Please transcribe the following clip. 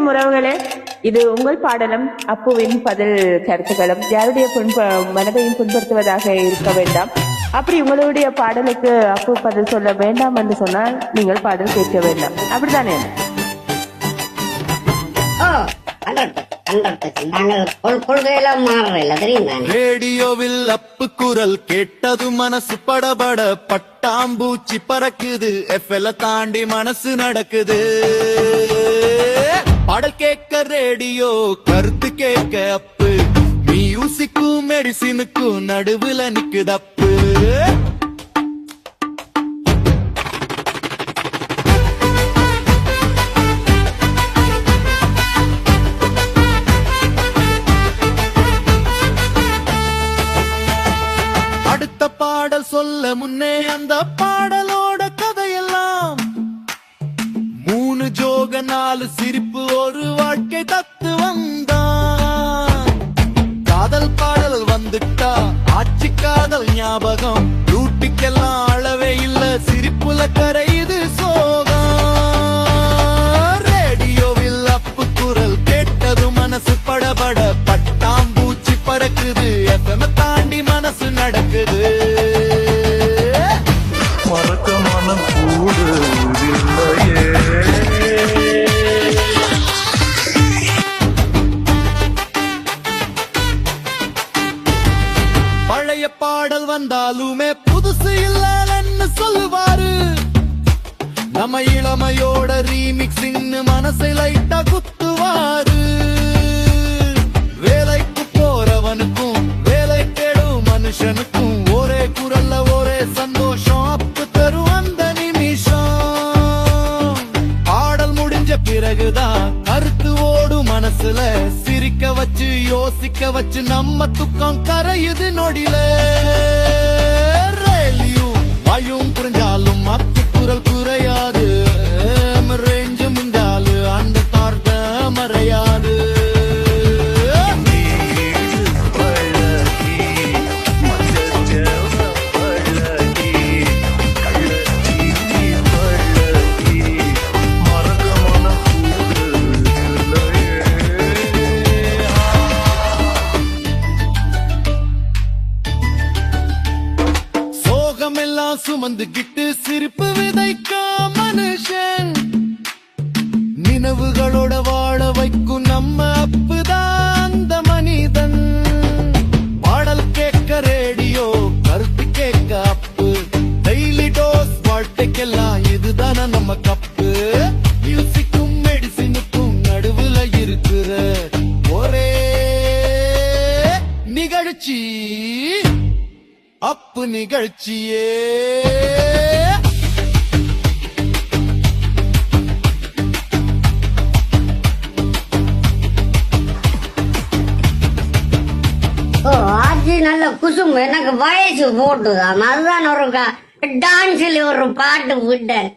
வணக்கம் உறவுகளே. இது உங்கள் பாடலும் அப்புவின் பதில் கருத்துக்களும். யாருடைய மனதையும் புண்படுத்துவதாக இருக்க வேண்டாம். அப்படி உங்களுடைய பாடலுக்கு அப்பு பதில் சொல்ல வேண்டாம் என்று சொன்னால் நீங்கள் பாடல் கேட்க வேண்டாம். அப்படித்தானே? ரேடியோவில் அப்பு குரல் கேட்டது மனசு படபட, பட்டாம்பூச்சி பறக்குது, எஃப்எல் தாண்டி மனசு நடக்குது. பாடல் கேட்க ரேடியோ, கருத்து கேட்க அப்பு, மியூசிக்கும் மெடிசினுக்கும் நடுவுல நிக்குது அப்பு. அடுத்த பாடல் சொல்ல முன்னே அந்த பாடலோட கதையெல்லாம் 3 ஜோக 4 சிரிப்பு ஒரு வாழ்க்கை தத்துவம் தான். காதல் பாடல் வந்துட்டா ஆட்சி காதல் ஞாபகம், ரூட்டிக்கெல்லாம் அளவே இல்ல, சிரிப்புல கரையுது சோகம். ரேடியோவில் அப்பு குரல் கேட்டது மனசு படபட, பட்டாம்பூச்சி பறக்குது, எஃப்எம் தாண்டி மனசு நடக்குது. மறக்க மனம் கூடுதில்லையே. பழைய பாடல் வந்தாலுமே புதுசு இல்லன்னு சொல்லுவாரு. நம்ம இளமையோட ரீமிக்ஸிங் மனசை லைட்டா குத்துவாரு. வேலைக்கு போறவனுக்கும் வேலை தேடும் மனுஷனுக்கும் ஒரே குரல்ல ஒரே சந்தோஷம் அப்பு தரும் அந்த நிமிஷம். பாடல் முடிஞ்ச பிறகுதான் கருத்து ஓடும் மனசுல, சிரிக்க வச்சு யோசிக்க வச்சு நம்ம துக்கம் கரையுது நொடில. ரேலியும் வாயும் புரிஞ்சாலும் அப்பு குரல் குறையாது, ரேஞ்சும் இருந்தாலு அந்த பார்த்த மறையாது. சோகமெல்லாம் சுமந்துகிட்டு சிரிப்பு விதைக்க மனுஷன், நினைவுகளோட வாழ வைக்கும் நம்ம அப்புதான் அந்த மனிதன். பாடல் கேட்க ரேடியோ, கருத்து கேட்க அப்பு, டெய்லி டோஸ் வாழ்க்கைக்கெல்லாம் இதுதான நம்ம கப்பு. மியூசிக்கும் மெடிசினுக்கும் நடுவுல இருக்கிற ஒரே நிகழ்ச்சி அப்பு நிகழ்ச்சியே. நல்ல குசும் எனக்கு வயசு போட்டுதான், அதுதான் ஒரு டான்ஸ்ல ஒரு பாட்டு விட்டேன்.